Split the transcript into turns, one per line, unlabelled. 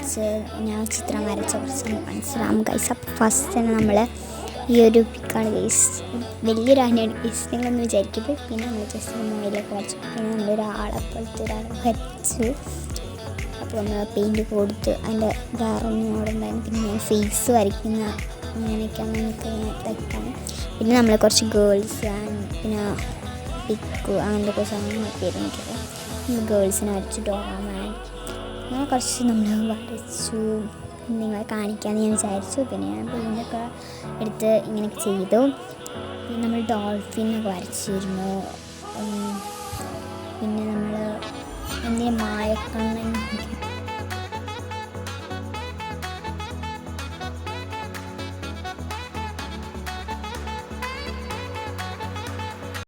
കുറച്ച് ഞാൻ ചിത്രം വരച്ച കുറച്ച് മനസ്സിലാവും ഗൈസ്. അപ്പോൾ ഫസ്റ്റ് തന്നെ നമ്മൾ ഈ ഒരു പിക്കാണ് ഗൈസ്, വലിയൊരു ആനയാണ് ഗൈസ് നിങ്ങളൊന്ന് വിചാരിക്കുന്നത്. പിന്നെ നമ്മൾ ജസ്റ്റ് മൊബൈലൊക്കെ വരച്ചു, പിന്നെ നമ്മളൊരാളെ പോലത്തെ ഒരാളെ വരച്ചു. അപ്പോൾ നമ്മൾ പെയിൻറ്റ് കൊടുത്ത് അതിൻ്റെ വേറൊന്നും അവിടെ ഉണ്ടായിരുന്നു. പിന്നെ ഞാൻ ഫേസ് വരയ്ക്കുന്ന അങ്ങനെയൊക്കെയാണ് നമുക്ക് ഇതൊക്കെയാണ്. പിന്നെ നമ്മൾ കുറച്ച് ഗേൾസ് പിന്നെ പിക്ക് അങ്ങനത്തെ സാധനങ്ങളൊക്കെ ആയിരുന്നു. നമ്മൾ ഗേൾസിനെ വരച്ചു, ഡോറാമാൻ അങ്ങനെ കുറച്ച് നമ്മൾ വരച്ചു നിങ്ങളെ കാണിക്കാമെന്ന് ഞാൻ വിചാരിച്ചു. പിന്നെ ഞാൻ പെയിൻ്റൊക്കെ എടുത്ത് ഇങ്ങനെയൊക്കെ ചെയ്തു. പിന്നെ നമ്മൾ ഡോൾഫിനൊക്കെ വരച്ചിരുന്നു. പിന്നെ നമ്മൾ എന്തിനാ മായക്കണ്ണൻ